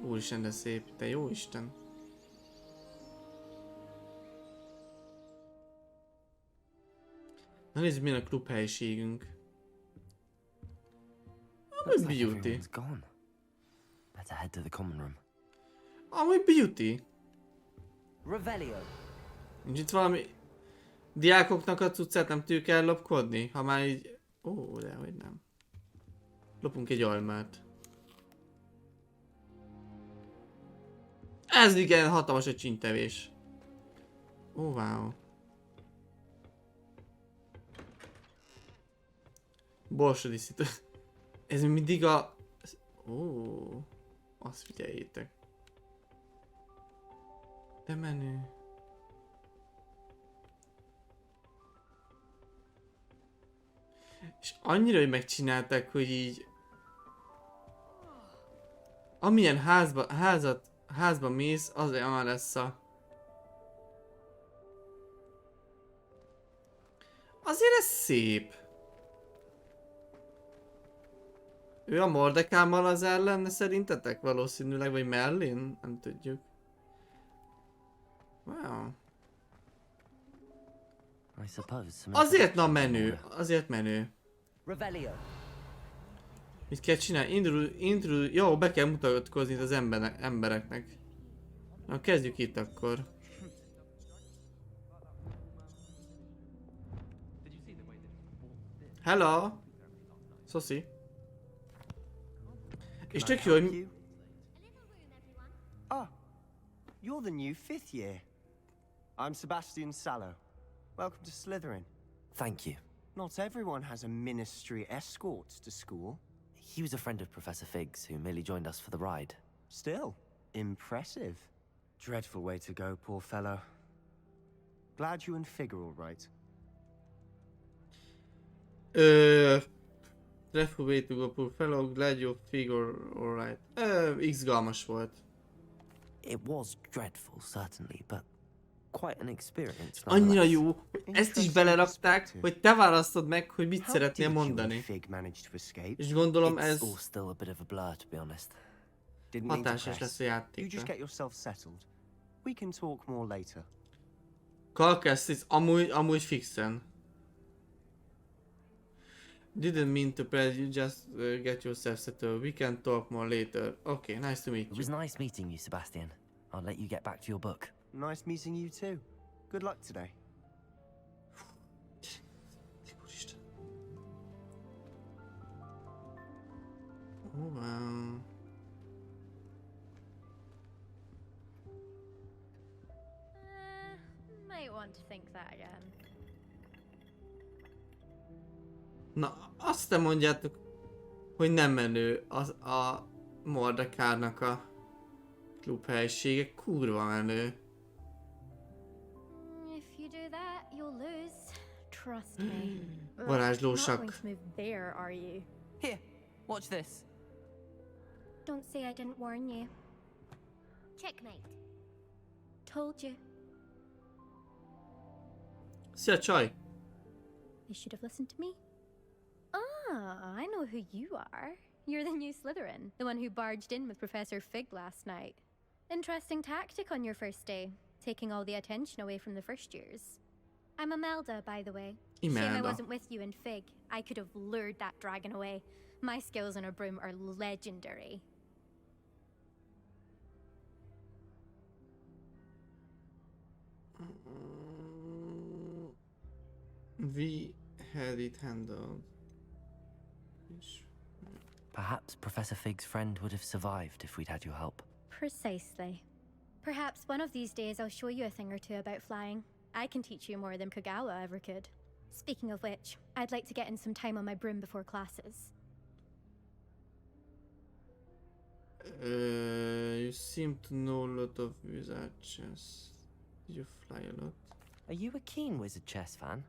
Úristen, de szép, te jó Isten. Na nézzük, milyen a klub helyiségünk. Amúgy beauty. Amúgy beauty. Nincs itt valami... Diákoknak a cuccát nem tudjuk ellopkodni? Ha már így... Ó, dehogy nem. Lopunk egy almát. Ez igen, hatalmas egy csintevés. Ó, wow. Borsodiszítő. Ez mindig a... Ó, azt figyeljétek. De menő. És annyira, hogy megcsinálták, hogy így... Amilyen házba mész, az olyan lesz a... Azért ez szép. Ő a Mordekámmal az ellen szerintetek? Valószínűleg, vagy Merlin? Nem tudjuk. Wow. Azért na menő. Azért menő. Mit kell csinálni? Indul... Jó, be kell mutatkozni az embereknek. Na, kezdjük itt akkor. Hello! Szoszi. És tök jó, hogy... Oh, you're the new 5th year. I'm Sebastian Sallow. Welcome to Slytherin. Thank you. Not everyone has a ministry escort to school. He was a friend of Professor Fig's who merely joined us for the ride. Still, impressive. Dreadful way to go, poor fellow. Glad you and Fig are all right. Dreadful way to go, poor fellow. Glad you figure all right. Izgalmas volt. It was dreadful, certainly, but quite an experience. Annyira jó, ezt is belerakták, hogy te választod meg, hogy mit szeretnél mondani. És gondolom ez hatásos lesz a játékra. Kalkesztis, amúgy fixen. Didn't mean to press you, just get yourself settled. We can talk more later. Okay, nice to meet you. It was nice meeting you, Sebastian. I'll let you get back to your book. Nice meeting you too. Good luck today. Oh, wow. Might want to think that again. Na, azt te mondjátok, hogy nem menő az a Mordekárnak a klubhelyisége, kurva menő. If you do that, you'll lose. Trust me. Varázslósak. Not going to move there, are you? Here, watch this. Don't say I didn't warn you. Checkmate. Told you. Szia, csaj! You should have listened to me. Ah, I know who you are. You're the new Slytherin, the one who barged in with Professor Fig last night. Interesting tactic on your first day, taking all the attention away from the first years. I'm Imelda, by the way. Shame I wasn't with you in Fig. I could have lured that dragon away. My skills on a broom are legendary. We had it handled. Perhaps Professor Fig's friend would have survived if we'd had your help. Precisely. Perhaps one of these days I'll show you a thing or two about flying. I can teach you more than Kagawa ever could. Speaking of which, I'd like to get in some time on my broom before classes. You seem to know a lot of wizard chess. Did you fly a lot? Are you a keen wizard chess fan?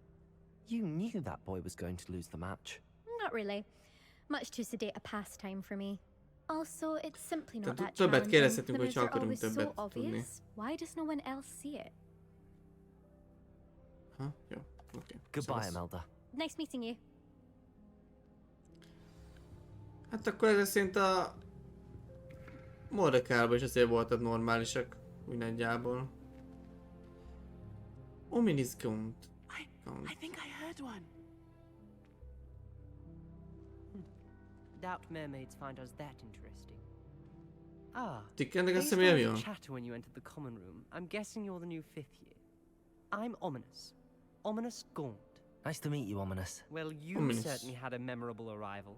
You knew that boy was going to lose the match. Not really. Much too sedate a pastime for me. Also, it's simply not that challenging. The moves are always so obvious. Why does no one else see it? Huh? Yeah. Okay. Goodbye, Imelda. Nice meeting you. Hát akkor ez szerint a Mordekárban is azért voltak normálisak, úgy nagyjából. Ominis gond. I think I heard one. Doubt mermaids find us that interesting. Ah, Tikkennek a based on személyem the jó? chatter when you entered the common room, I'm guessing you're the new 5th year. I'm Ominous. Ominous Gaunt. Nice to meet you, Ominous. Well, you Ominous. certainly had a memorable arrival.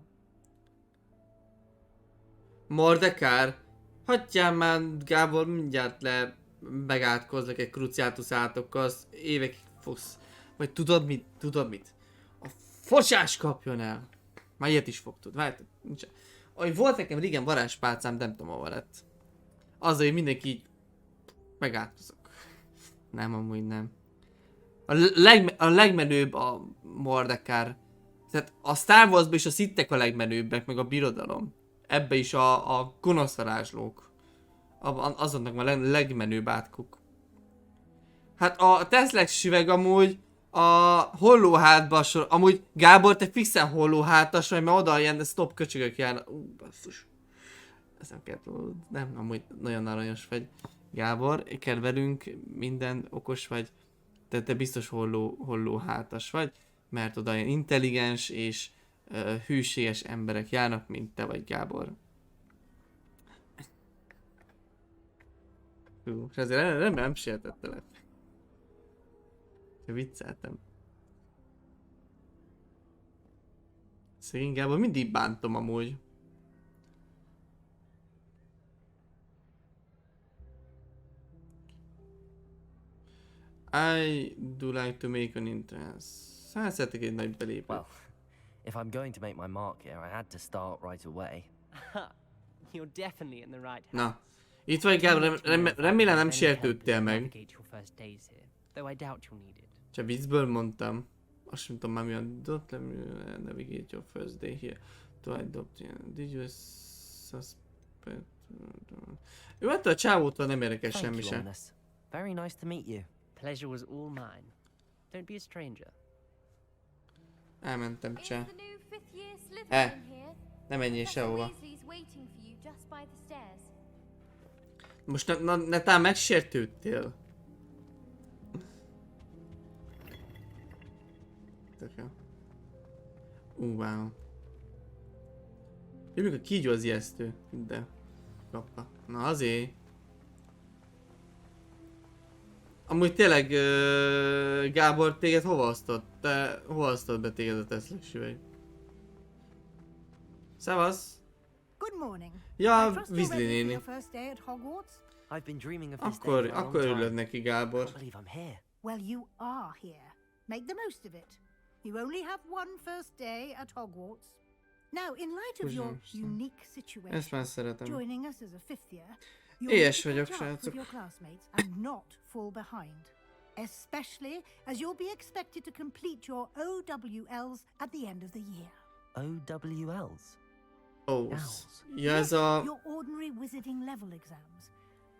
Mordekár? Hagyjál már, Gábor, mindjárt megátkozlak egy kruciátus átokkal, az évekig fogsz. Vagy tudod mit? A fosás kapjon el! Már ilyet is fog tudni, várjátok, nincs. Ahogy volt nekem régen varázspálcám, nem tudom hova lett. Azzal, hogy mindenki így megátkozok. Nem, amúgy nem. A legmenőbb a Mordekár. Tehát a Star Warsban is a szittek a legmenőbbek, meg a birodalom. Ebbe is a gonosz varázslók. Azonnak a legmenőbb átkuk. Hát a Teslex süveg amúgy a hollóhátba amúgy Gábor, te fixen hollóhátas vagy, mert oda ilyen stop köcsögök járnak. Basszus. Ezt nem kell tudod. Nem, amúgy nagyon aranyos vagy. Gábor, kedvelünk, minden okos vagy. Te biztos hollóhátas vagy, mert oda ilyen intelligens és hűséges emberek járnak, mint te vagy, Gábor. Hú, és ezért nem sértettelek. Vicceltem. Szegény Gábor, mindig bántom amúgy. I do like to make an entrance. Szeretnék egy nagy belépőt. Well, if I'm going to make my mark here, I had to start right away. You're definitely in the right house. Na, itt vagy Gábor, remélem nem sértődtél meg. Navigate your first days here, though I doubt you'll need it. Csak viccből mondtam. Azt sem tudom már mi a don't let me navigate your first day here. To adopt you. Did you suspect? Ő hát a csávótól nem érdekel Thank semmi you, sem. Ominous. Very nice to meet you. Pleasure was all mine. Don't be a stranger. Elmentem Is csá. the new 5th year Slytherin Eh. here? Nem menjél Professor sehova. Weasley's waiting for you just by the stairs. Most netán megsértődtél. Tök jó. Wow. Jövünk a kígyó az ijesztő. De. Kappa. Na azért. Amúgy tényleg, Gábor, téged hova osztott be téged a Tesla süveg? Szevasz! Good morning. Ja, I trust you're Weasley ready for néni. your first day at Hogwarts? I've been dreaming of this day for a long Akkor örülök time. neki, I Gábor. can't believe I'm here. Well, you are here. Make the most of it. You only have one first day at Hogwarts. Now, in light of your unique Ezt situation, már szeretem. joining us as a 5th year, Éhes you'll need vagyok, to catch up srácok. with your classmates and not fall behind. Especially as you'll be expected to complete your OWLs at the end of the year. OWLs? Oh, Owls. ja ez a... Your ordinary wizarding level exams.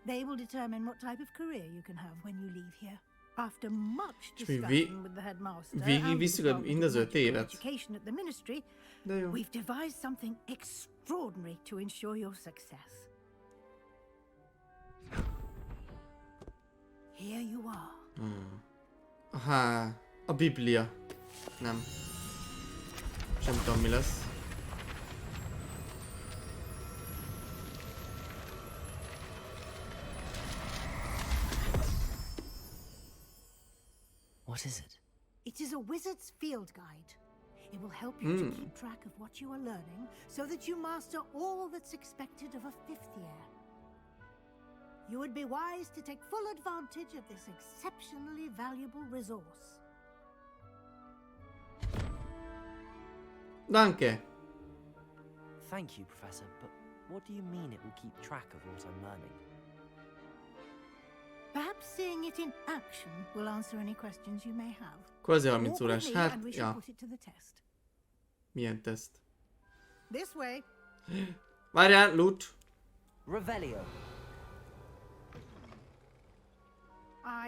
They will determine what type of career you can have when you leave here. After much És mi discussion with the headmaster végigvisszük and the mind az 5 Department of évet. Education at the ministry, De jó. we've devised something extraordinary to ensure your success. Here you are. Aha, a Biblia. Nem. Sem tudom mi lesz. What is it? It is a wizard's field guide. It will help you to Hmm. keep track of what you are learning so that you master all that's expected of a 5th year. You would be wise to take full advantage of this exceptionally valuable resource. Danke. Thank you, Professor, but what do you mean it will keep track of what I'm learning? Perhaps seeing it in action will answer any questions you may have. Akkor azért Walk 30 with órás. me and Hát, we shall ja. put it to the test. Milyen teszt? This way. Várjál, loot. Revelio.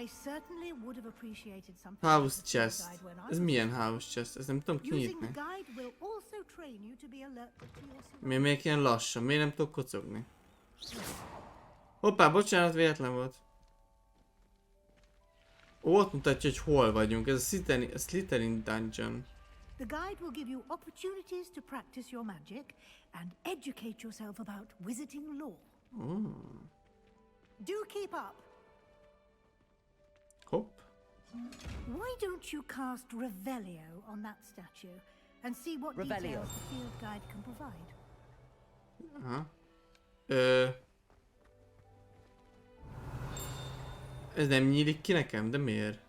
I certainly would have appreciated something. House like this field chest. guide when I Ez was milyen young. house chest? Ez nem tudom Using the kinyitni. guide will also train you to be alert to your surroundings. Miért ilyen lassan? Miért nem tudok kocogni? Hoppá, bocsánat, véletlen volt. Ó, ott mutatja, hogy hol vagyunk. Ez a Slytherin Dungeon. The guide will give you opportunities to practice your magic and educate yourself about wizarding lore. Do keep up. Hopp. Why don't you cast Revelio on that statue and see what Revelio. details the field guide can provide? Aha. Ez nem nyílik ki nekem, de miért?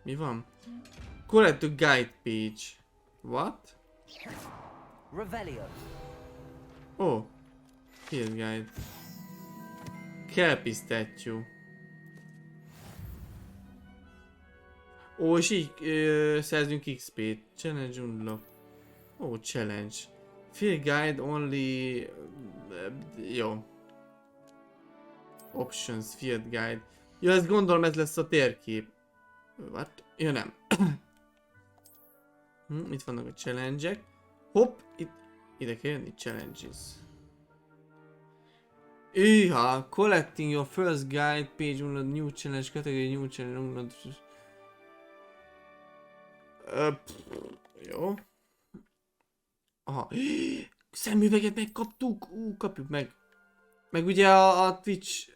Mi van? Correct to guide page. What? Revelio. Oh. Field guide. Kelpie statue. Ó, és így szerzünk XP-t. Challenge unlock. Ó, challenge. Field guide only... jó. Options, field guide. Jó, ezt gondolom ez lesz a térkép. What? Ja, nem. Itt vannak a challenge-ek. Hopp, ide kell jönni, challenges. Iha, collecting your first guide page on a new challenge category, new challenge. Jó. Aha. Szemüveget megkaptuk! Kapjuk meg. Meg ugye a Twitch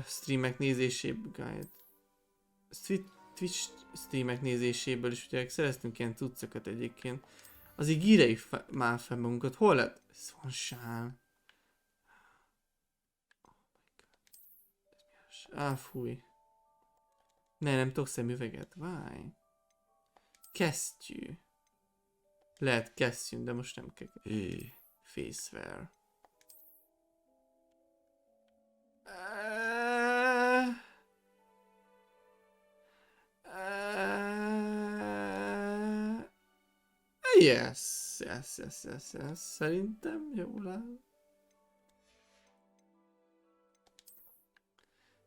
streamek nézéséből guide. Twitch streamek nézéséből is ugye szereztünk ilyen cuccokat egyébként. Azért írjuk már fel magunkat. Hol lett? Szonsán. Fúj. Nem tudok szemüveget. Váj. Kesztyű. Lehet kesztyű, de most nem kell. Facewear. Yes. Szerintem jól áll.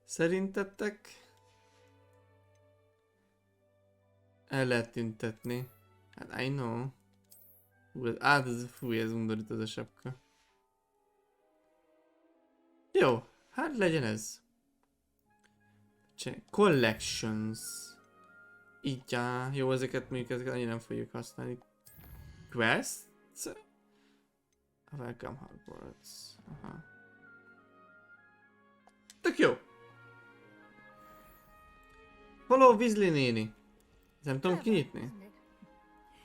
Szerintetek? El lehet tüntetni. Hát I know. Fúj, ez undorít az a sapka. Jó, hát legyen ez. Collections. Így á, jó, ezeket annyira nem fogjuk használni. Quests? Welcome Hogwarts. Aha. Tök jó. Follow Weasley néni. Nem tudom kinyitni.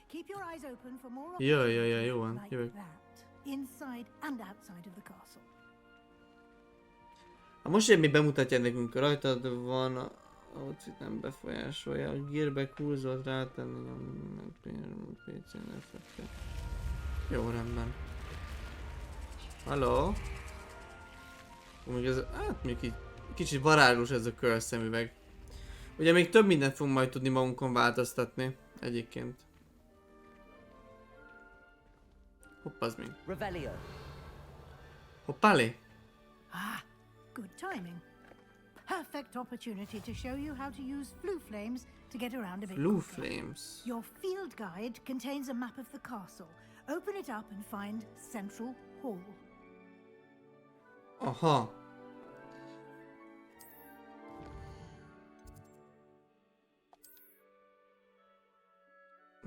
Keep your eyes open for more Jó van, like jövök. that, inside and outside of the castle. Most én még bemutatja nekünk, rajtad van, a outfit nem befolyásolja, a gearbe kurzort rátenni, a PC-n effektet. Jó, rendben. Halló? Még ez, hát még kicsit varázslós ez a kör szemüveg. Ugye még több mindent fogunk majd tudni magunkon változtatni, egyébként. Hopp, az még. Revelio. Hoppálé? Good timing. Perfect opportunity to show you how to use flue flames to get around a bit Blue quicker. Flames. Your field guide contains a map of the castle. Open it up and find Central Hall. Aha.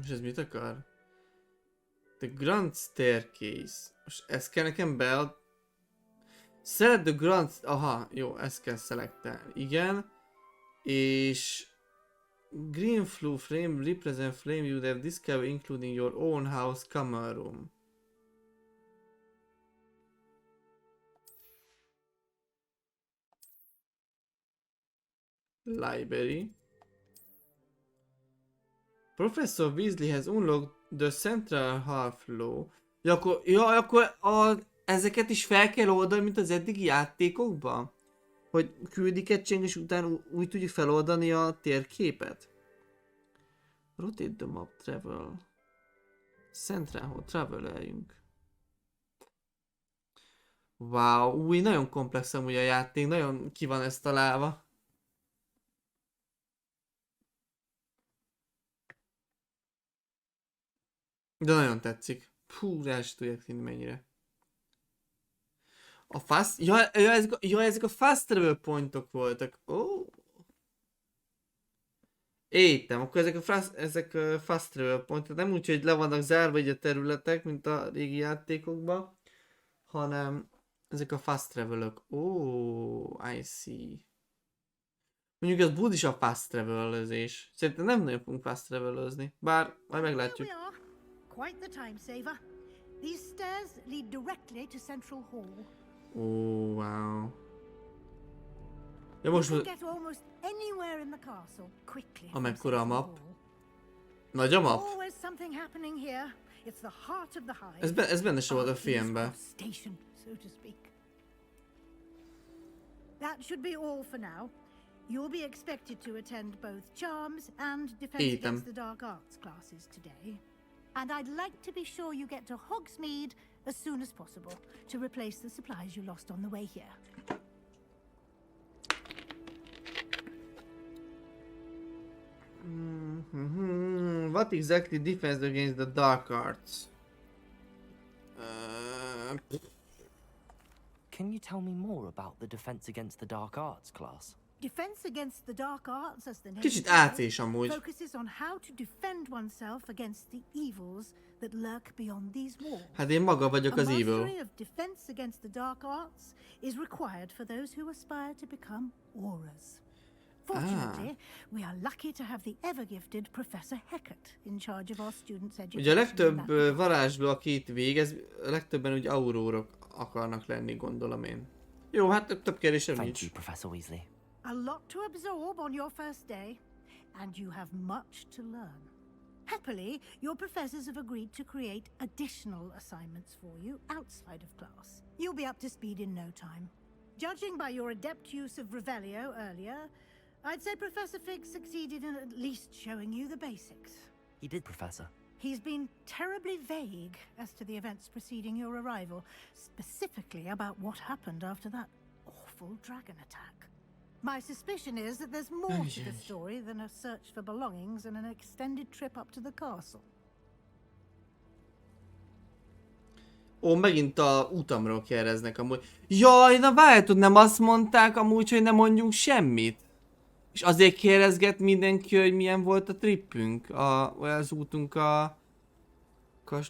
És ez mit akar? The Grand Staircase. Most ezt kell nekem bead... Select the Grand... Aha, jó, ezt kell szelektelni. Igen. És... Green Flue Flame represent flame you have discovered including your own house common room. Library. Professor Weasley has unlocked the central half-flow. Ja, akkor ezeket is fel kell oldani, mint az eddigi játékokban? Hogy küldik egy cseng, és utána úgy tudjuk feloldani a térképet? Rotate the map, travel. Centralhoz travel-eljünk. Wow, új, nagyon komplex amúgy a játék, nagyon ki van ezt találva. De nagyon tetszik. Hú, rá is tudják hinni mennyire. A fast... ezek a fast travel pointok voltak. Ó. Értem, akkor ezek a fast travel pontok. Nem úgy, hogy le vannak zárva így a területek, mint a régi játékokban, hanem ezek a fast travelök. Ó, I see. Mondjuk ez bud a fast travelözés. Szerintem nem nagyon fogunk fast travelözni, bár majd meglátjuk. Here we are. Quite the time saver. These stairs lead directly to Central Hall. Ó, wow. Ja, You most can get almost anywhere in the castle quickly. from amekkora a Central map. Hall. Nagy a map. Always something happening here. It's the heart of the hive. Ez benne se volt a Our filmben. East Coast Station, so to speak. That should be all for now. You'll be expected to attend both Charms and Defense Értem. Against the Dark Arts classes today. And I'd like to be sure you get to Hogsmeade as soon as possible to replace the supplies you lost on the way here. What exactly defense against the dark arts? Can you tell me more about the Defense Against the Dark Arts class? Defense Against the Dark Arts, as the name Kicsit implies, átszés amúgy. focuses on how to defend oneself against the evils that lurk beyond these walls. Hát én maga vagyok A az evil. mastery of defense against the dark arts is required for those who aspire to become auras. Fortunately, we are lucky to have the ever-gifted Professor Hecat in charge of our students' education. Ugye a in legtöbb that regard. varázsló, aki itt végez, a legtöbben úgy aurórok akarnak lenni, gondolom én. Jó, hát több kérdésem Thank nincs. you, Professor Weasley. A lot to absorb on your first day, and you have much to learn. Happily, your professors have agreed to create additional assignments for you outside of class. You'll be up to speed in no time. Judging by your adept use of Revelio earlier, I'd say Professor Fig succeeded in at least showing you the basics. He did, Professor. He's been terribly vague as to the events preceding your arrival, specifically about what happened after that awful dragon attack. My suspicion is that there's more to the story than a search for belongings and an extended trip up to the castle. Ó, megint a utamról kérdeznek amúgy. Jaj, na várjátok, nem azt mondták amúgy, hogy ne mondjunk semmit? És azért kérdezget mindenki, hogy milyen volt a trippünk, az útunk a...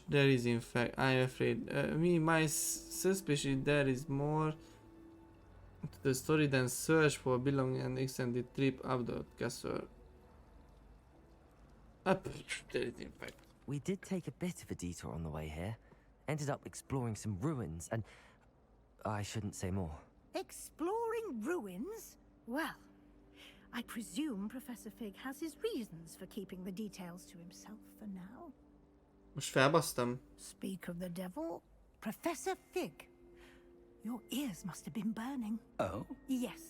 There is in fact, I'm afraid, my suspicion there is more to the story than search for belonging and extended trip up the castle. There is in fact. We did take a bit of a detour on the way here. Ended up exploring some ruins and... I shouldn't say more. Exploring ruins? Well, I presume Professor Fig has his reasons for keeping the details to himself for now. Most felbasztam. Speak of the devil, Professor Fig. Your ears must have been burning. Oh? Yes.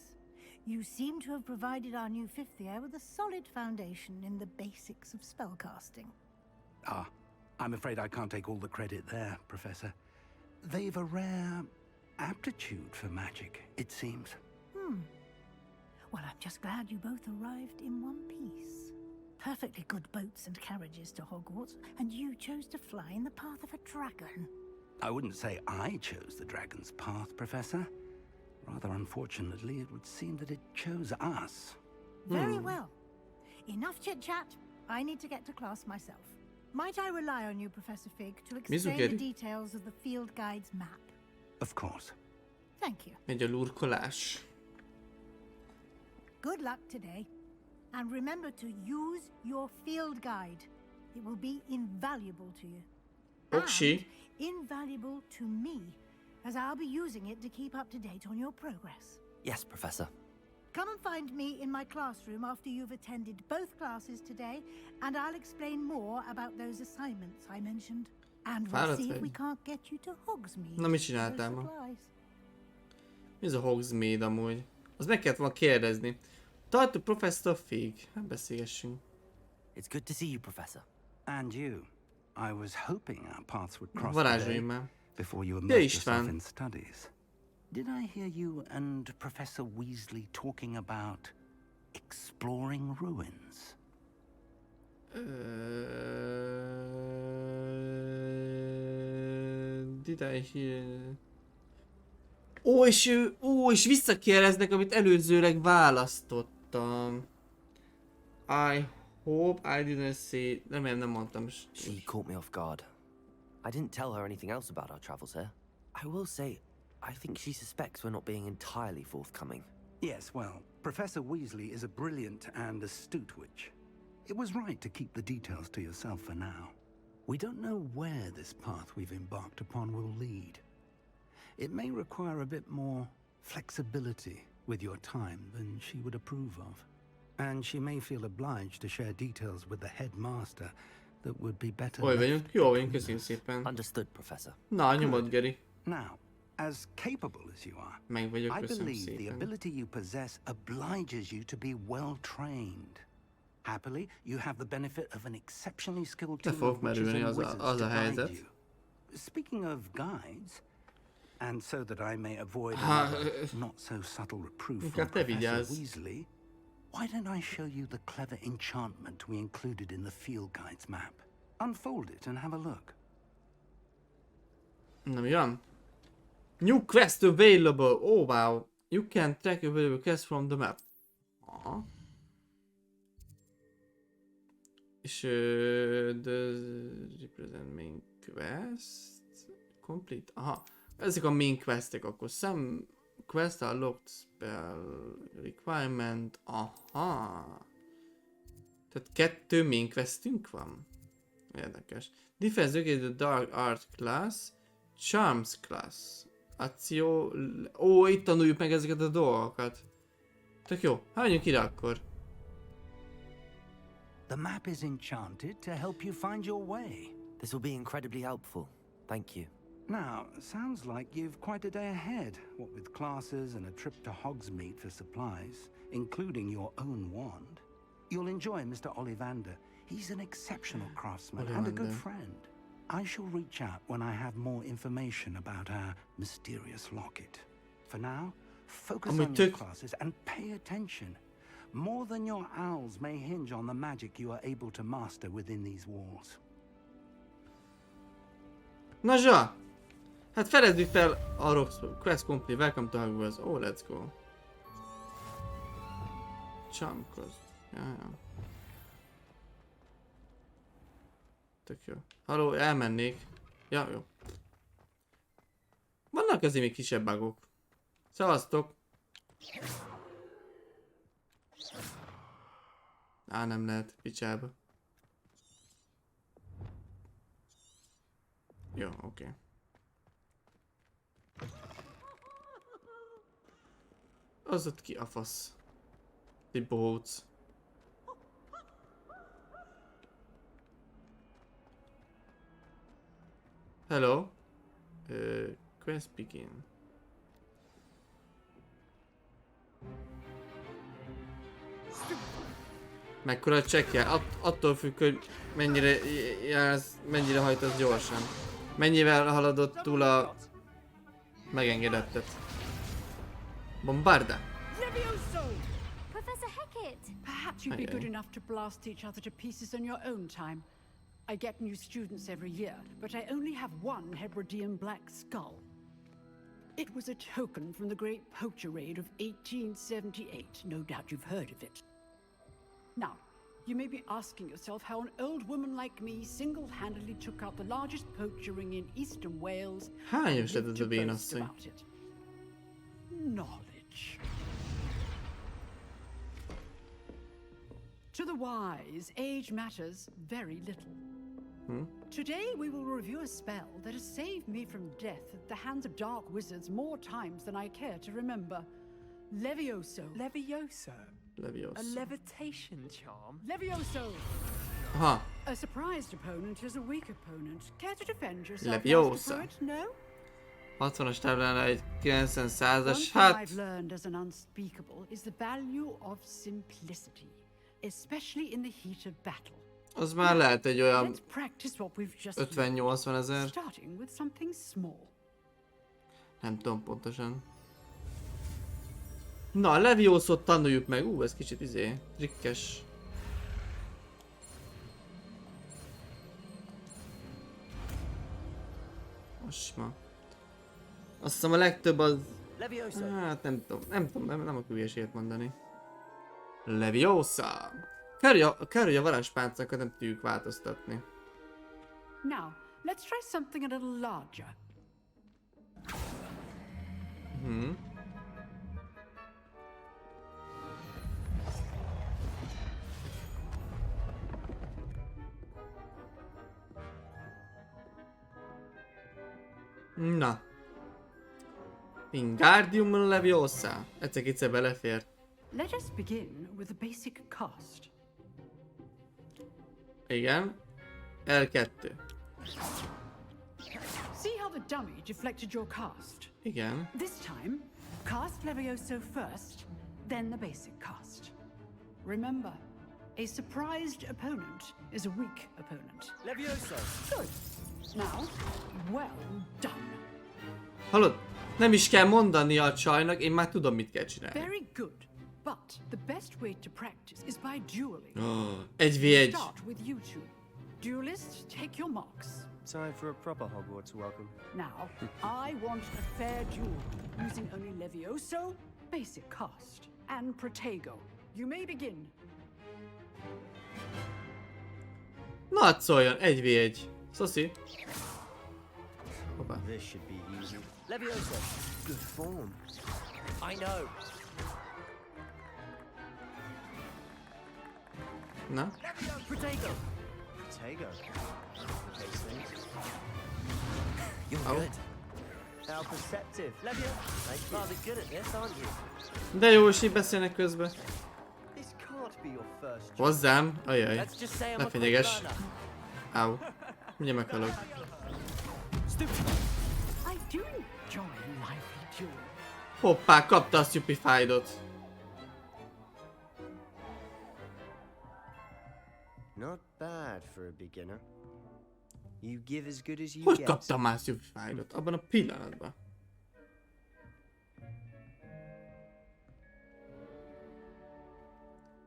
You seem to have provided our new fifth year with a solid foundation in the basics of spellcasting. Ah, I'm afraid I can't take all the credit there, Professor. They've a rare aptitude for magic, it seems. Well, I'm just glad you both arrived in one piece. Perfectly good boats and carriages to Hogwarts, and you chose to fly in the path of a dragon. I wouldn't say I chose the dragon's path, Professor. Rather unfortunately, it would seem that it chose us. Very well. Enough chit-chat. I need to get to class myself. Might I rely on you, Professor Fig, to explain the details of the field guide's map? Of course. Thank you. Megy a lurkolás. Good luck today. And remember to use your field guide. It will be invaluable to you. Oksi. And invaluable to me, as I'll be using it to keep up to date on your progress. Yes, Professor. Come and find me in my classroom after you've attended both classes today, and I'll explain more about those assignments I mentioned. And we'll see if we can't get you to Hogsmeade. Na, mit for csináltál those ma? supplies. Mi ez a Hogsmeade amúgy? Az meg kellett volna kérdezni. Találtuk Professor Fig. Hát beszélgessünk. It's good to see you, Professor. And you. I was hoping our paths would cross Varázsolj today már. before you Ja, immersed yourself István. in studies. Did I hear you and Professor Weasley talking about exploring ruins? És visszakérdeznek, amit előzőleg választottam. I hope I didn't say... Remélem nem mondtam. She caught me off guard. I didn't tell her anything else about our travels here. I will say, I think she suspects we're not being entirely forthcoming. Yes, well, Professor Weasley is a brilliant and astute witch. It was right to keep the details to yourself for now. We don't know where this path we've embarked upon will lead. It may require a bit more flexibility with your time than she would approve of. And she may feel obliged to share details with the headmaster that would be better Hol left vagyunk? Jó vagyunk, between köszönjük us. szépen. Understood, Professor. Na, nyomod, Geri. Now, as capable as you are, Meg vagyok, I köszönöm believe the szépen. ability you possess obliges you to be well trained. Happily, you have the benefit of an exceptionally skilled Le team fog of witches merülni and az wizards a to guide helyzet. you. Speaking of guides, and so that I may avoid Ha, another not so subtle reproof from inkább te Professor vigyázz. Weasley, why don't I show you the clever enchantment we included in the field guide's map? Unfold it and have a look. Na mi van? New quest available! Oh wow! You can track available quests from the map. Aha. És the represent main quest complete. Aha. Ezek a main questek akkor. Some quest are locked spell requirement. Aha. Tehát 2 main questünk van. Érdekes. Defense against the dark art class. Charms class. Akció... Ó, itt tanuljuk meg ezeket a dolgokat. Tök jó. Menjünk ide akkor. The map is enchanted to help you find your way. This will be incredibly helpful. Thank you. Now, sounds like you've quite a day ahead, what with classes and a trip to Hogsmeade for supplies, including your own wand. You'll enjoy Mr. Ollivander. He's an exceptional craftsman and a good Ollivander. friend. I shall reach out when I have more information about our mysterious locket. For now, focus Ami on your tök- classes and pay attention. More than your owls may hinge on the magic you are able to master within these walls. Na zsa! Hát fedezzük fel a Rocks Quest Complete. Welcome to Hogwarts. Oh, let's go. Csamkoz. Ja. Tök jó. Halló, elmennék. Ja, jó. Vannak azért még kisebb bugok. Szevasztok! Á, nem lehet, picsába. Jó, oké. Az ott ki a fasz? Ti bohóc. Hello? Quest begin. Mekkora csekkje? Attól függ, hogy mennyire jársz, mennyire hajtasz gyorsan. Mennyivel haladott túl a megengedettet. Bombarda! Professor Hecat! Perhaps you'd be Okay. good enough to blast each other to pieces on your own time. I get new students every year, but I only have one Hebridean black skull. It was a token from the Great Poacher Raid of 1878. No doubt you've heard of it. Now, you may be asking yourself how an old woman like me single-handedly took out the largest poacher ring in eastern Wales. Hány and éves lett lived ez a to boast vénasszony? about it. Knowledge. To the wise, age matters very little. Today we will review a spell that has saved me from death at the hands of dark wizards more times than I care to remember. Levioso. Levioso. A Leviosa. levitation charm? Levioso! Aha, A surprised opponent is a weak opponent. Care to defend yourself, Leviosa. Master Poet? No? 60-as táblán egy 90-100-as, One thing hát... I've learned as an unspeakable is the value of simplicity, especially in the heat of battle. Az már lehet egy olyan Let's practice what we've just 50-80 ezer. learned, starting with something small. Nem tudom pontosan. Na, a Leviosot tanuljuk meg. Ez kicsit trikkes. Osma. Azt hiszem a legtöbb az... Leviosa. Hát nem tudom, nem a hülyeséget mondani. Leviosa! Kár, hogy a varázspálcákat nem tudjuk változtatni. Now, let's try something a little larger. Na. Wingardium Leviosa. Egyszer-kétszer belefér. Let us begin with the basic cast. Igen. L2. See how the dummy deflected your cast? Igen. This time, cast Levioso first, then the basic cast. Remember, a surprised opponent is a weak opponent. Leviosa. Good. Now, well done. Hallod? Nem is kell mondani a csajnak, én már tudom, mit kell csinálni. Very good. But the best way to practice is by dueling. 1v1. Start with you two. Duelists, take your marks. Time for a proper Hogwarts welcome. Now, I want a fair duel, using only Levioso, basic cast, and Protego. You may begin. Na hát szóljon, 1v1. Szoszi. Hoppá. This should be easy. Leviosa. Good form. I know. Na? Protego. Protego. You're Oh. good. How perceptive. Levio, rather good at this, aren't you? De jó, és így beszélnek közben. This can't be your first job. Hozzám? Ajaj. Let's just say I'm Ne a quick fenyeges. learner. Áú. Mindjárt meghalok. I do enjoy lively duel. Hoppá, kapta a Stupefy-ot. Not bad for a beginner. You give as good as you Hogy get. kaptam már Stupefy-ot? Abban a pillanatban.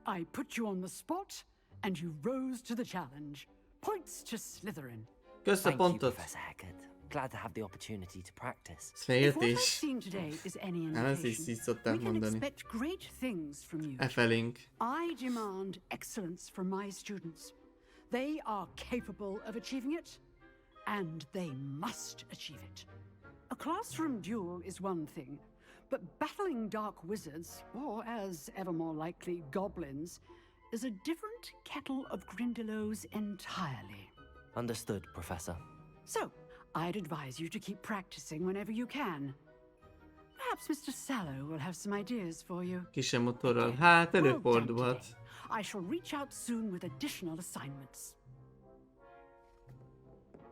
I put you on the spot, and you rose to the challenge. Points to Slytherin. Kösz a Thank you, pontot. Professor Haggard. Glad to have the opportunity to practice. If what I've Féltés. seen today is any Ez is indication, így szokták we can mondani. expect great things from you. Efelink. I demand excellence from my students. They are capable of achieving it, and they must achieve it. A classroom duel is one thing, but battling dark wizards, or as ever more likely, goblins, is a different kettle of Grindylows entirely. Understood, Professor. So, I'd advise you to keep practicing whenever you can. Perhaps Mr. Sallow will have some ideas for you. Kisebb motorral. Hát Well done előfordulhat. today. I shall reach out soon with additional assignments.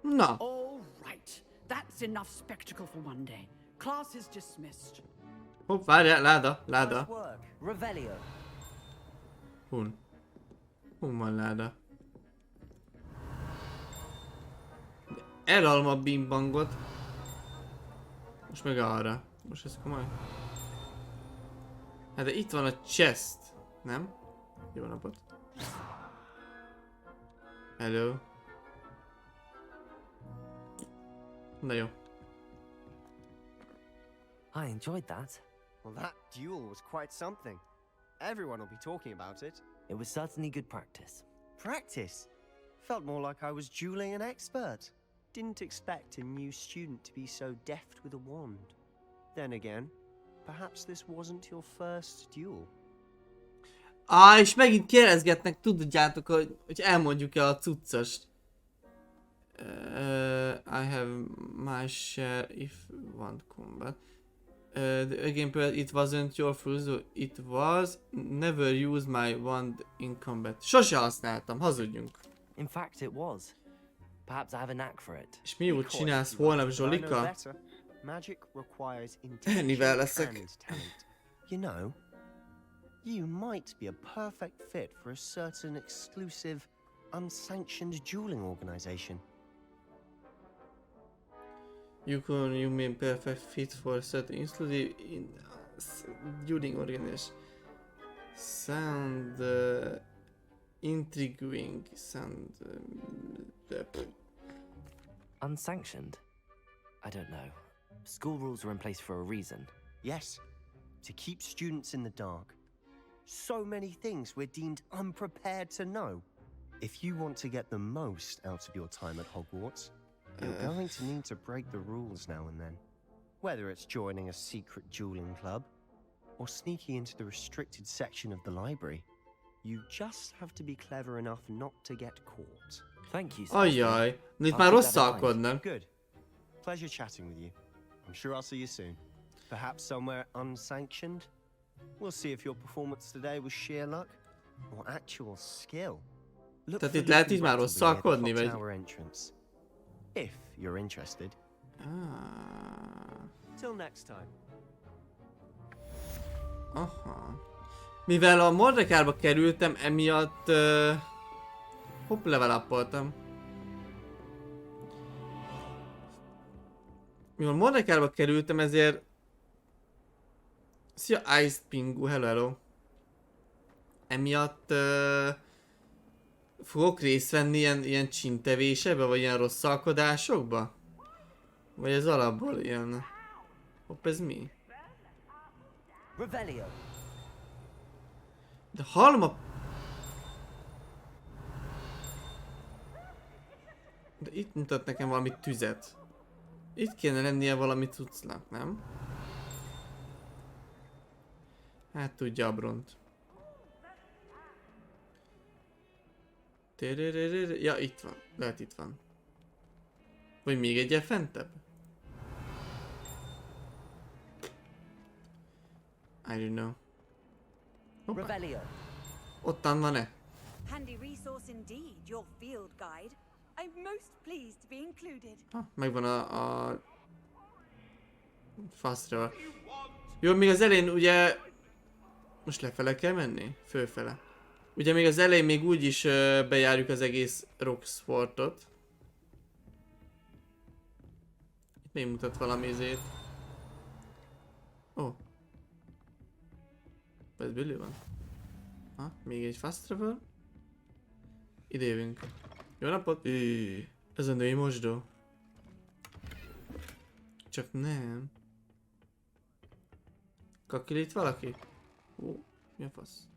Na. All right. That's enough spectacle for one day. Class is dismissed. Hopp, várjál, láda, Nice láda. work. Revelio. Hun. Hun van láda. Elalom a bimbangot. Most meg arra. Most ez komoly. Hát de itt van a chest. Nem? Jó napot. Hello. Na jó. I enjoyed that. Well, that duel was quite something. Everyone will be talking about it. It was certainly good practice. Practice. Felt more like I was dueling an expert. Didn't expect a new student to be so deft with a wand. Then again, perhaps this wasn't your first duel. És megint kérdezgetnek, tudjátok, hogy elmondjuk-e a cuccost. I have my share if want combat. Again, it wasn't your first, it was. Never use my wand in combat. Sose használtam, hazudjunk. In fact, it was. Perhaps I have a knack for it. És mi úgy csinálsz holnap, Zsolika? Magic requires Ennivel intention leszek. and talent. You know, you might be a perfect fit for a certain exclusive, unsanctioned dueling organization. You mean perfect fit for certain exclusive in during organization. Sound intriguing. Sound. Unsanctioned? I don't know. School rules are in place for a reason. Yes, to keep students in the dark. So many things we're deemed unprepared to know. If you want to get the most out of your time at Hogwarts, you're going to need to break the rules now and then. Whether it's joining a secret dueling club, or sneaking into the restricted section of the library, you just have to be clever enough not to get caught. Thank you, Ajjaj, de itt I'll már keep that in mind. rosszalkodnak. Good. Pleasure chatting with you. I'm sure I'll see you soon. Perhaps somewhere unsanctioned? We'll see if your performance today was sheer luck or actual skill. Look Tehát for itt lehet Luke így már and Rattleby near the rosszalkodni, clock vagy? tower entrance. If you're interested. Till next time. Aha. Mivel a Mordekárba kerültem, emiatt... hopp, level up-oltam. Mivel Mordekárba kerültem, ezért... Szia, Ice Pingu, hello. Emiatt... fogok részt venni ilyen csintevésekbe, vagy ilyen rosszalkodásokba? Vagy ez alapból ilyen... Hopp, ez mi? Revelio. De halma... De itt mutat nekem valami tüzet. Itt kéne lennie valami cuccnak, nem? Hát tudja a Bront. Ja, itt van. Lehet itt van. Vagy még egyel fentebb? I don't know. Hoppá. Revelio. Ottan van-e? Handy resource indeed, your field guide. I'm most pleased to be included. Megvan a faszra. Jó, még az elején ugye... Most lefele kell menni? Fölfele. Ugye még az elején még úgyis bejárjuk az egész Roxfortot. Itt még mutat valami izét. Ó. Oh. Ez bőlő van. Ha, még egy fast travel. Ide jövünk. Jó napot! Ez a női mosdó. Csak nem. Kakil itt valaki? Ó, mi a fasz?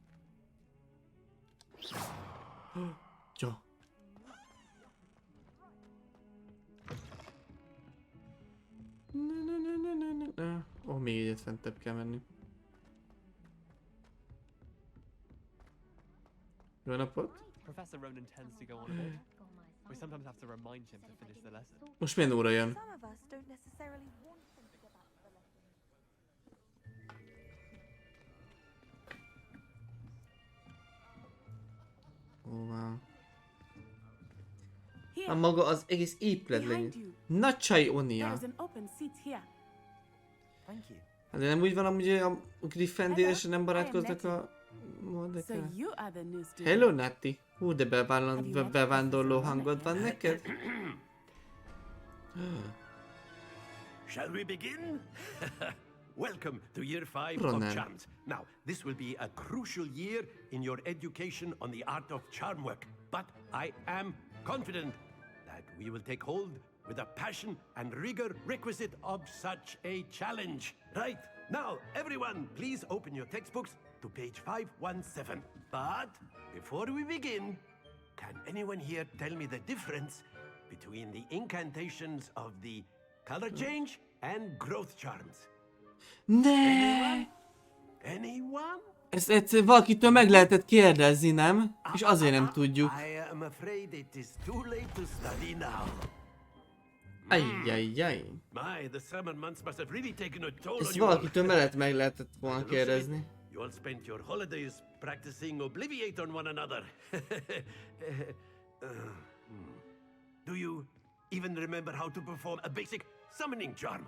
Ja. Ó, még egyet fentebb kell menni. Jó napot! Professor Ronan tends to go on a bit. We sometimes have to remind him to finish the lesson. Most milyen óra jön? Some of us don't necessarily want him to get back to the lesson. Ó, wow. Here, A maga az egész épület behind legyen. you. Nagy csaj There Onia. is an open seat here. Thank you. Hát de nem úgy van amúgy, hogy a Gryffindor és nem barátkoznak Hello, a So Mordekár? you are the new student. Hello, Natti! Hú, de met bevándorló Professor hangod van Ronan? neked? Shall we begin? Welcome to year 5 Ronan. of charms. Now, this will be a crucial year in your education on the art of charm work, but I am confident that we will take hold with the passion and rigor requisite of such a challenge. Right, now, everyone, please open your textbooks to page 517. But before we begin, can anyone here tell me the difference between the incantations of the color change and growth charms? Ne! Anyone? Ezt egyszer valakitől meg lehetett kérdezni, nem? És azért nem tudjuk. I am afraid it is too late to study now. Ajjajjaj. My, the summer months must have really taken a toll on Ezt you. valakitől meg lehetett volna kérdezni. You all spent your holidays practicing Obliviate on one another. Do you even remember how to perform a basic summoning charm?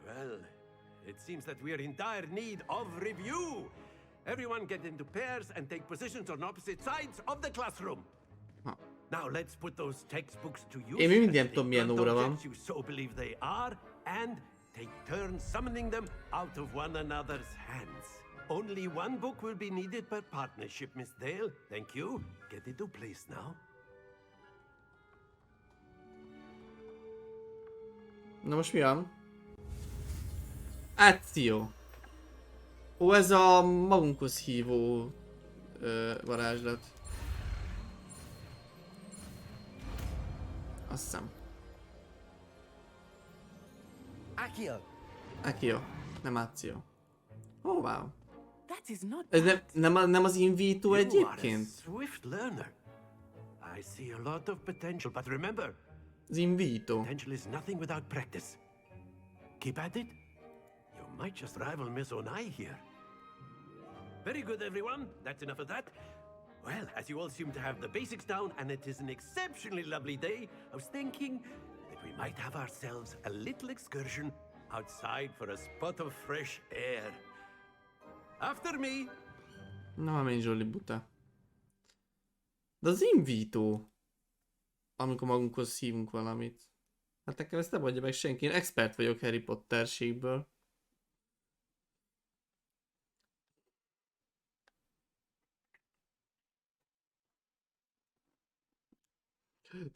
Well, it seems that we are in dire need of review. Everyone get into pairs and take positions on opposite sides of the classroom. Now let's put those textbooks to use. Én még mindig nem as the tudom, milyen blunt óra van. objects you so believe they are, and take turns summoning them out of one another's hands. Only one book will be needed per partnership, Miss Dale. Thank you. Get into place now. Na most mi van? Accio. Ó, ez a magunkhoz hívó varázslat. Azt hiszem. Accio. Accio, nem Accio. Oh, wow. That is not Ez nem az Invito You are a egyébként? swift learner. I see a lot of potential, but remember, Az Invito. potential is nothing without practice. Keep at it. You might just rival Miss Onai here. Very good, everyone. That's enough of that. Well, as you all seem to have the basics down, and it is an exceptionally lovely day, I was thinking that we might have ourselves a little excursion outside for a spot of fresh air. After me. Na, menj Zsoli buta. De az Invito. Amikor magunkhoz hívunk valamit. Hát nekem ezt nem adja meg senki. Én expert vagyok Harry Potterségből.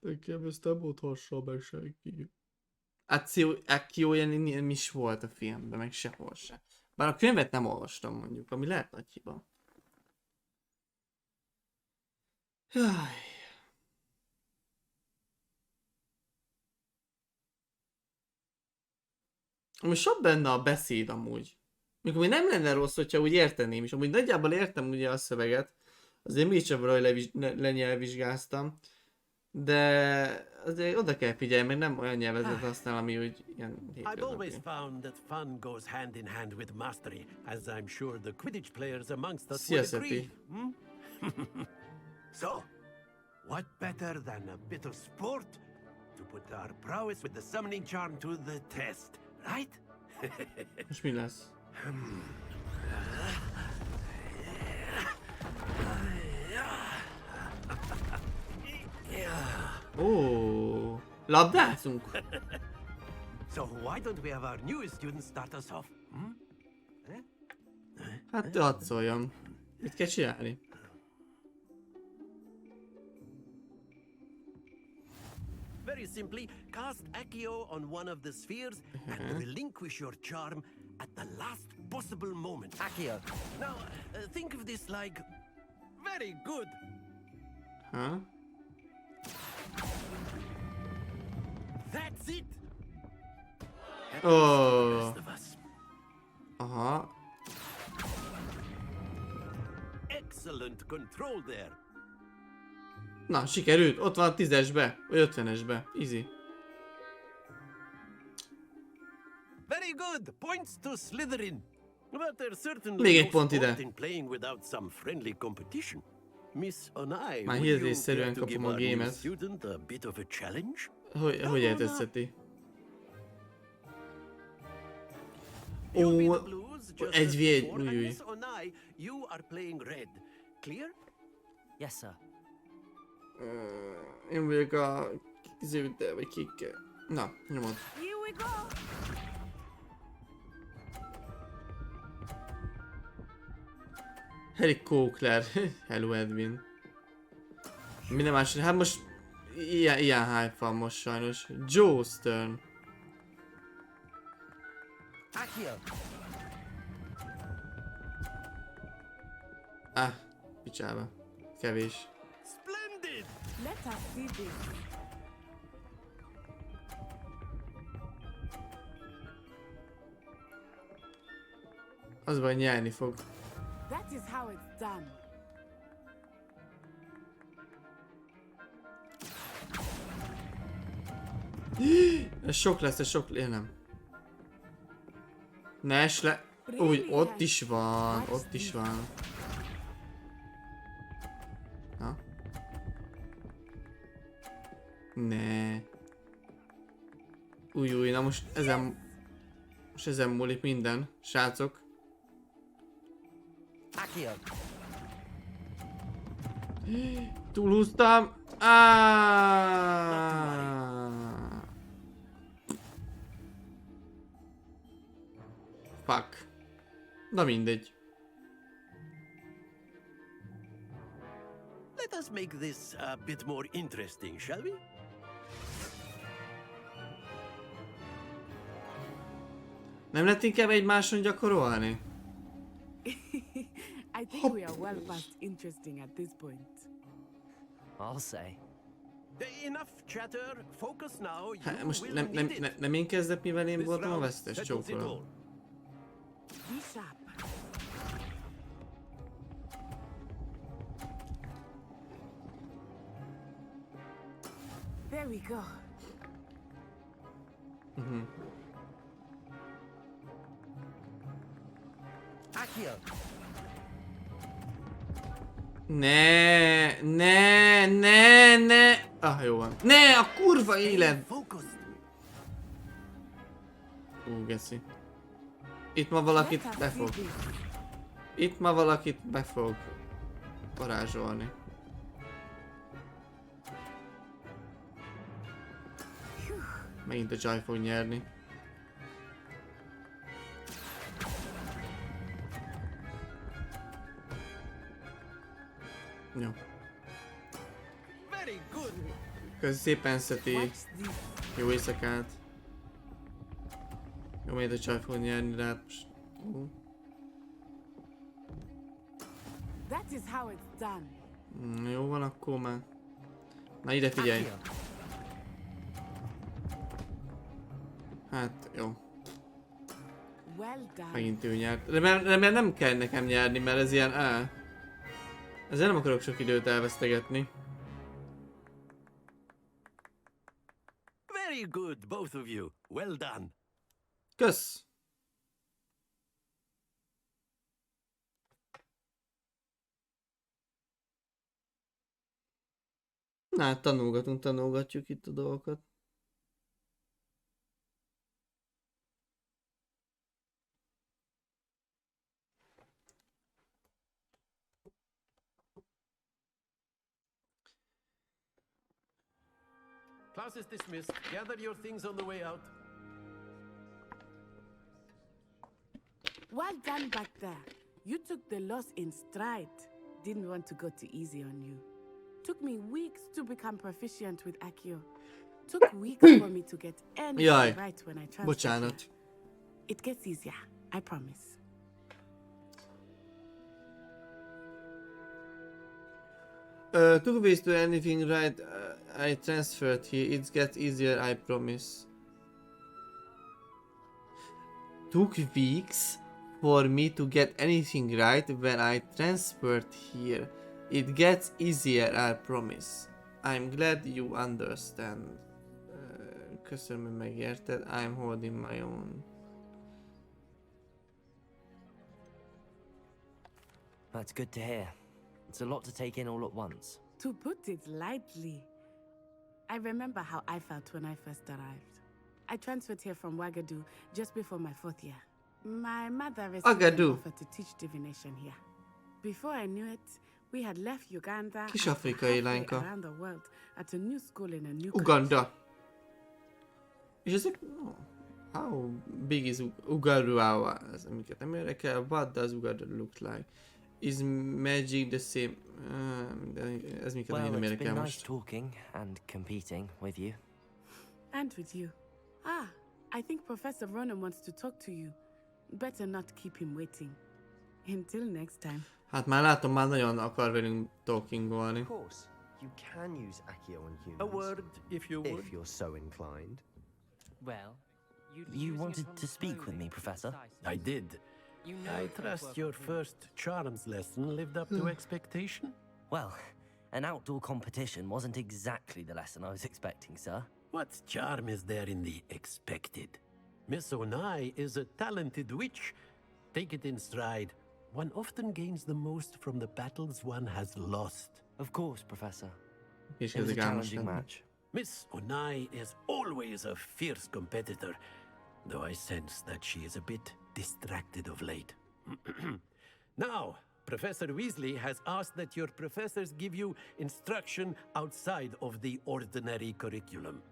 Nekem ezt nem adhassa meg senki. Accio nem is volt a filmben, meg sehol se. Bár a könyvet nem olvastam mondjuk, ami lehet nagy hiba. Jaj. Amúgy sok benne a beszéd amúgy. Mikor még nem lenne rossz, hogyha úgy érteném is. Amúgy nagyjából értem ugye a szöveget. Azért mégsem valahogy lenyelvizsgáztam. De azért oda kell figyelni, mert nem olyan nyelvezet használ, ami úgy ilyen I've always found that fun goes hand in hand with mastery, as I'm sure the Quidditch players amongst us will agree. So, what better than a bit of sport to put our prowess with the summoning charm to the test, right? Most mi lesz? Ó, labdázunk? So why don't we have our newest student start us off? Hát hadd szóljon. Mit kell csinálni? Very simply, cast Accio on one of the spheres and relinquish your charm at the last possible moment. Accio. Now, think of this like... Very good. Ha? That's it. Oh. Aha. Excellent control there. Na, sikerült. Ott van a 10-esbe, vagy 50-esbe. Easy. Very good. Points to Slytherin. But there's certainly Még egy no pont sport ide. in playing without some friendly competition. Miss Onai, Már would you hirdésszerűen care to give kapom a our new gémet. student a bit of a challenge? Hogy eltetszeti? You'll be Ó, the blues, just egy as v1, before, and új. Miss Onai, you are playing red. Clear? Yes, sir. Én vagyok a zöldel, vagy kékkel. Na, nyomod. Here we go. Harry Cochler. Hello Edwin. Minden más. Hát most ilyen hype van most sajnos. Joe's turn. Accio. Picsába. Kevés. Splendid! Let us see this. Az baj, nyerni fog. That is how it's done. Ez sok lesz, ez sok... Én nem. Ne es le... Úgy, ott is van, ott is van. Na. Ne. Új, na most ezen... Most ezen múlik minden, srácok. Accio. Túlhúztam. Fuck. Na mindegy. Let us make this a bit more interesting, shall we? Nem lehet inkább egymáson gyakorolni? I think we are well past interesting at this point. I'll say. Enough chatter. Focus now. Hát You most will need it. nem én kezdek, mivel én This voltam a round vesztes settles it csókolom. all. Be sharp. There we go. Accio! Ne. Ah, jó van. Ne, a kurva élet! Geci. Itt ma valakit befog. Itt ma valakit befog varázsolni. Megint a csaj fog nyerni. Jó. Very good. Köszi szépen, Szeti. Jó éjszakát. Jó, majd a csaj fog nyerni, de hát most... That is how it's done. Jó van, akkor már. Na ide figyelj. Hát, jó. Well done. Megint ő nyert. Remélem nem kell nekem nyerni, mert ez ilyen... Ezzel nem akarok sok időt elvesztegetni. Very good, both of you. Well done. Kösz! Na, hát tanulgatjuk itt a dolgokat. Class is dismissed. Gather your things on the way out. Well done back there. You took the loss in stride. Didn't want to go too easy on you. Took me weeks to become proficient with Accio. Took weeks for me to get anything right when I transferred bocsánat. here. It gets easier, I promise. Took ways to anything right. I transferred here. It gets easier, I promise. Took weeks for me to get anything right when I transferred here. It gets easier, I promise. I'm glad you understand. Köszönöm, hogy megérted. I'm holding my own. That's good to hear. It's a lot to take in all at once. To put it lightly, I remember how I felt when I first arrived. I transferred here from Wagadu just before my 4th year. My mother received an offer to teach divination here. Before I knew it, we had left Uganda Kis and afrikai halfway lányka. around the world at a new school in a new Uganda. És ezek... How big is Uganda? Ez amiket nem érdekel. What does Uganda look like? Is magic the same? Ez minket Well, nem it's érdekel been nice most. talking and competing with you. And with you. Ah, I think Professor Ronan wants to talk to you. Better not keep him waiting. Until next time. Hát már látom, már nagyon akar velünk talkingolni. Of course, you can use Accio on humans. A word, if you would. If you're so inclined. Well, You wanted to speak with me, Professor? I did. I trust your first charms lesson lived up to expectation? Well, an outdoor competition wasn't exactly the lesson I was expecting, sir. What charm is there in the expected? Miss Onai is a talented witch. Take it in stride. One often gains the most from the battles one has lost. Of course, Professor. És It was a ezek challenging álmos match. Miss Onai is always a fierce competitor, though I sense that she is a bit distracted of late. Now, Professor Weasley has asked that your professors give you instruction outside of the ordinary curriculum.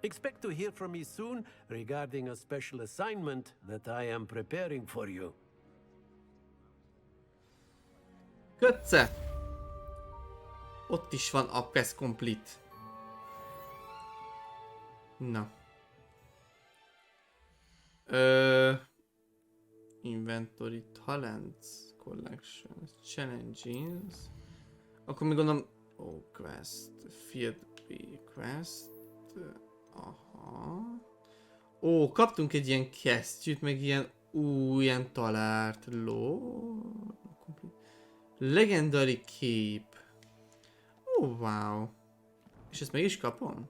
Expect to hear from me soon regarding a special assignment that I am preparing for you. Kötce! Ott is van a quest complete. Na. Inventory Talents Collection. Challenges. Akkor még gondolom... Quest. Field B Quest. Aha. Kaptunk egy ilyen kesztyűt, meg ilyen ilyen talárt. Legendary Cape. Wow. És ezt meg is kapom?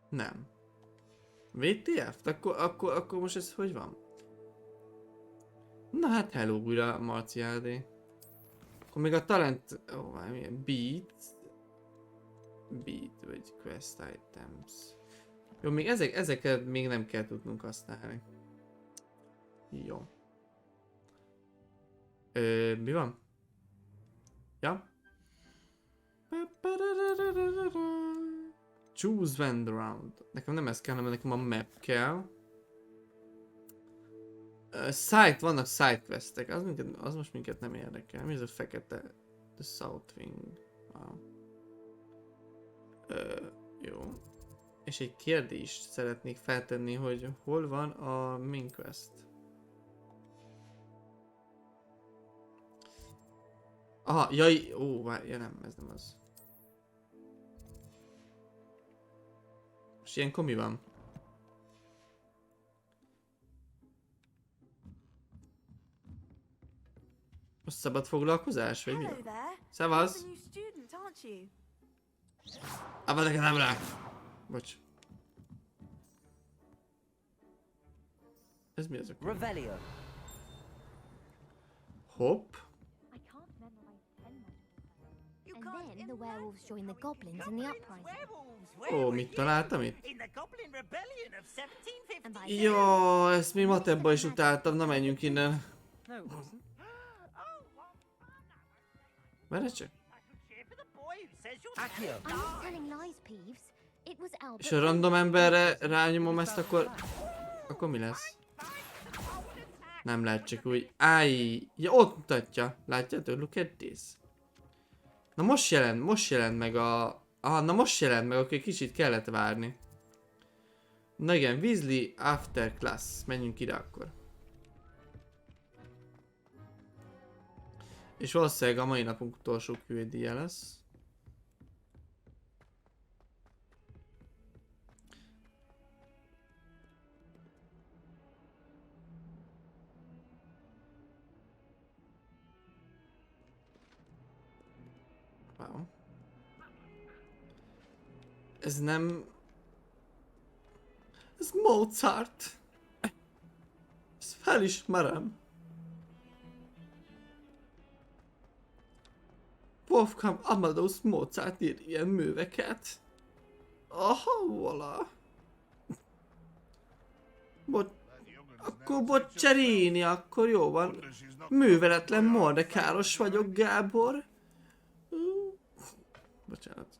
Nem. VTF? Akkor most ez hogy van? Na hát hello újra Marciádé. Akkor még a talent... milyen Beat vagy Quest Items. Jó, még ezeket még nem kell tudnunk használni. Jó. Mi van? Ja? Choose vendor round. Nekem nem ez kell, hanem nekem a map kell. Vannak side questek, az most minket nem érdekel. Mi ez a fekete? The South Wing. Wow. Jó. És egy kérdést szeretnék feltenni, hogy hol van a main quest? Aha, jaj, ja nem, ez nem az. És ilyenkor mi van? Most szabad foglalkozás, vagy mi? Szevasz! Abadakadabra! Bocs. Ez mi az a Revelio. Hopp. And then the werewolves join the goblins in the uprising. Mit találtam itt? Jó, ezt mi Matebba is utáltam, na menjünk innen. Várj csak. És a random emberre rányomom ezt, akkor mi lesz? Nem lehet csak úgy. Ja, ott mutatja. Látjátok? Look at this. Na most jelent meg a... na most jelent meg, akkor kicsit kellett várni. Na igen, Weasley After Class. Menjünk ide akkor. És valószínűleg a mai napunk utolsó QED-je lesz. Wow. Ez nem... Ez Mozart. Ezt felismerem. Wolfgang Amadeus Mozart ír ilyen műveket. Aha, voilà. Akkor Boccherini, akkor jó van. Műveletlen mardekáros vagyok, Gábor. Bocsánat.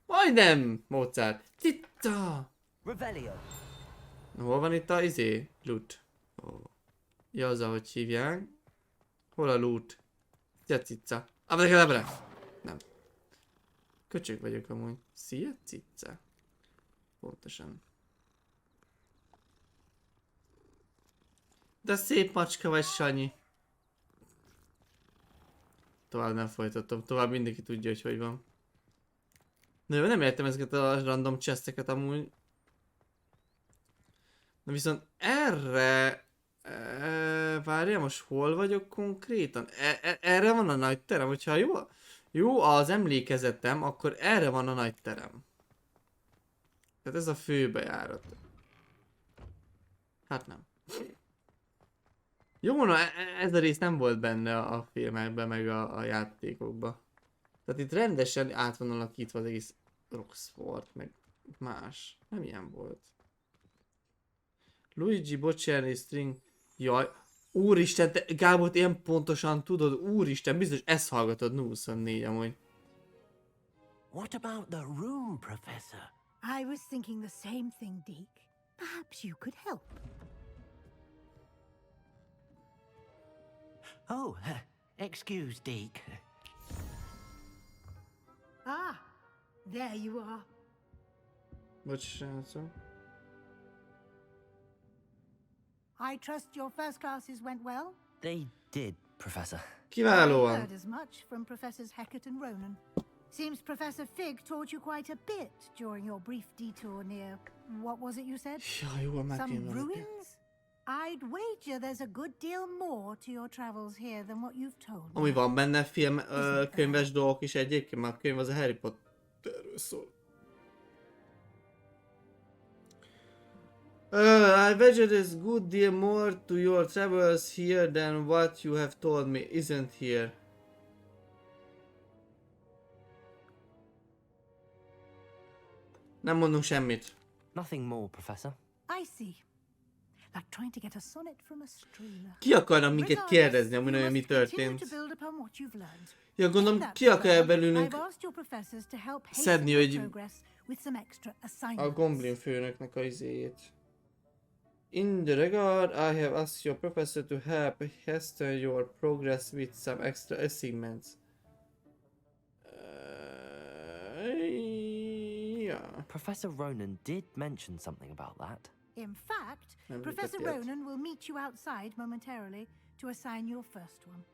Majdnem, Mozart. Citta. Hol van itt a loot? Ja, az ahogy hívják. Hol a loot? Szia cica. Abrakadabra! Nem. Köcsög vagyok amúgy. Szia cica. Pontosan. De szép macska vagy, Sanyi. Tovább nem folytatom. Tovább mindenki tudja, hogy van. Na jó, nem értem ezeket a random chesteket amúgy. Na viszont erre... várjál, most hol vagyok konkrétan? Erre van a nagy terem, hogyha jó az emlékezetem, akkor erre van a nagy terem. Tehát ez a főbejárat. Hát nem. Jó, na ez a rész nem volt benne a filmekben, meg a játékokban. Tehát itt rendesen át van alakítva az egész Roxford, meg más. Nem ilyen volt. Luigi Bocciani String... Jaj, úristen, te Gábor, ilyen pontosan tudod, úristen, biztos ezt hallgatod 024 amúgy. What about the room, Professor? I was thinking the same thing, Deke. Perhaps you could help. Oh, excuse, Deke. There you are. Bocs, srácok. I trust your first classes went well? They did, Professor. I Kiválóan. heard as much from Professors Hecat and Ronan. Seems Professor Fig taught you quite a bit during your brief detour near... What was it you said? Ja, jól Some megint ruins? I'd wager there's a good deal more to your travels here than what you've told me. Ami van benne film, könyves dolgok is egyébként, mert a könyv az a Harry Potterről szól. I wager there's good deal more to your travels here than what you have told me, isn't here? Nem mondunk semmit. Nothing more, Professor. I see. Like trying to get a sonnet from a streamer. Ki akarna minket kérdezni, ami nagyon mi történt? Ja, gondolom, ki akar belőlünk szedni, hogy a Goblin főnöknek a izéjét. In the regard, I have asked your professor to help hasten your progress with some extra assignments. Yeah. Professor Ronan did mention something about that. In fact, Professor Ronan will meet you outside momentarily to assign your first one.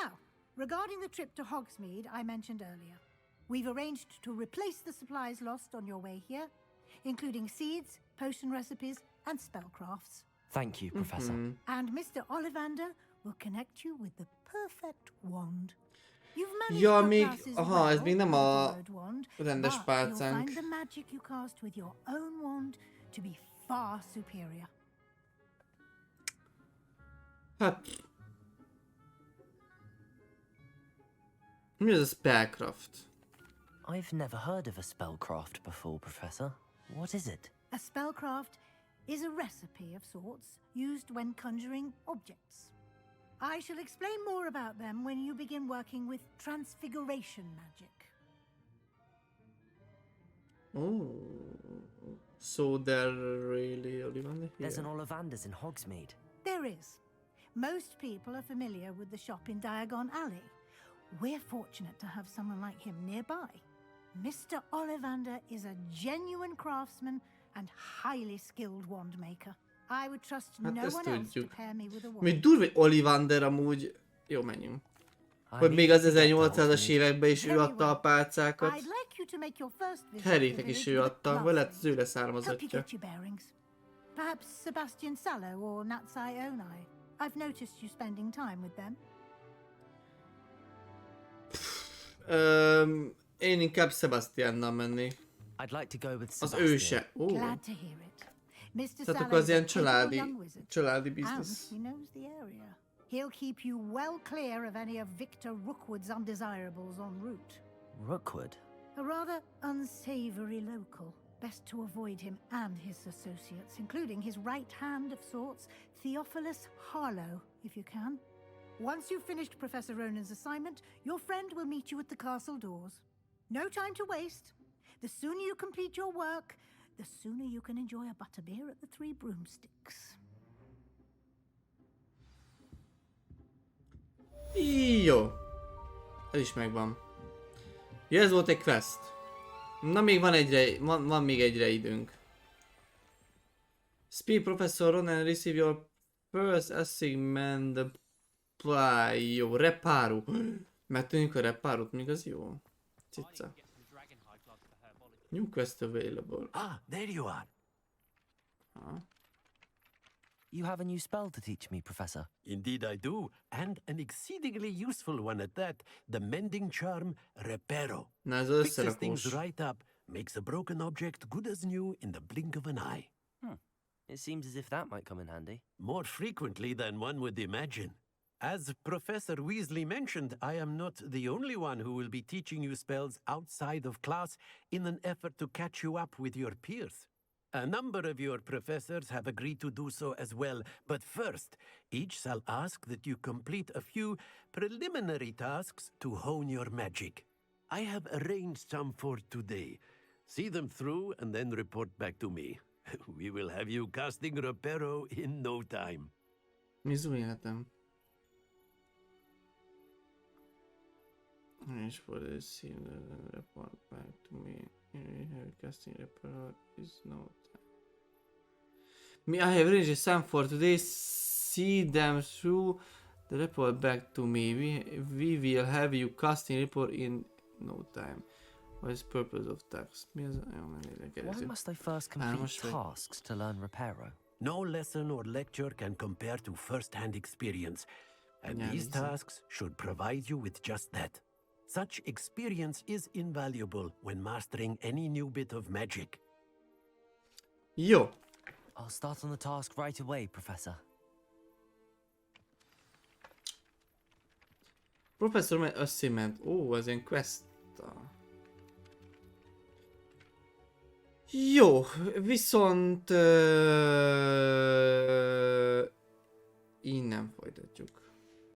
Now, regarding the trip to Hogsmeade I mentioned earlier, we've arranged to replace the supplies lost on your way here, including seeds, potion recipes, and spellcrafts. Thank you, Professor. And Mr. Ollivander will connect you with the perfect wand. You've managed Ja, your még... classes Aha, ez well még nem with a the word wand, rendes but pálcánk. you'll find the magic you cast with your own wand to be far superior. Hát... Mi ez a spellcraft? I've never heard of a spellcraft before, Professor. What is it? A spellcraft is a recipe of sorts used when conjuring objects. I shall explain more about them when you begin working with transfiguration magic. Oh, so they're really Ollivander here. There's an Ollivander's in Hogsmeade. There is. Most people are familiar with the shop in Diagon Alley. We're fortunate to have someone like him nearby. Mr. Ollivander is a genuine craftsman and highly skilled wand maker. I would trust Hát no ezt one else to tudjuk. pair me with a wand. Mi durva, hogy Ollivander amúgy... Jó, menjünk. Hogy még az 1800-as években is ő adta a pálcákat. I'd like you to make your first visit to Harrynek the is village ő with adta, a vagy lehet glass az ő Help you leszármazottja. get your bearings. Perhaps Sebastian Sallow or Natsai Onai. I've noticed you spending time with them. Én inkább Sebastiannal mennék. I'd like to go with Az Sebastian. őse. Ó. Glad to hear it. Mr. Tehát akkor Sallow az ilyen is a capable családi, young wizard, családi and biznisz. he knows the area. He'll keep you well clear of any of Victor Rookwood's undesirables en route. Rookwood? A rather unsavory local. Best to avoid him and his associates, including his right hand of sorts, Theophilus Harlow, if you can. Once you've finished Professor Ronan's assignment, your friend will meet you at the castle doors. No time to waste. The sooner you complete your work, the sooner you can enjoy a butterbeer at the Three Broomsticks. Jó. Ez is megvan. Ja, ez volt egy quest. Na, még van még egyre időnk. Speak Professor Ronan, receive your first assignment apply. Jó, repáró. Megtűnik a repárót, még az jó. Cica. New quest available. Ah, there you are. You have a new spell to teach me, Professor. Indeed I do, and an exceedingly useful one at that, the mending charm Reparo. Na, ez Fixes things összerakós. right up, makes a broken object good as new in the blink of an eye. It seems as if that might come in handy. More frequently than one would imagine. As Professor Weasley mentioned, I am not the only one who will be teaching you spells outside of class in an effort to catch you up with your peers. A number of your professors have agreed to do so as well, but first, each shall ask that you complete a few preliminary tasks to hone your magic. I have arranged some for today. See them through and then report back to me. We will have you casting Reparo in no time. Mi az új életem? És for this scene, report back to me. Casting report is no time. Me, I have arranged some for today. See them through the report back to me. We will have you casting report in no time. What is the purpose of task? Why must I first complete tasks to learn Reparo? No lesson or lecture can compare to first-hand experience, and these tasks should provide you with just that. Such experience is invaluable when mastering any new bit of magic. Jó. I'll start on the task right away, Professor. Professor meg összement. Ó, ez ilyen quest. Jó, viszont innen folytatjuk.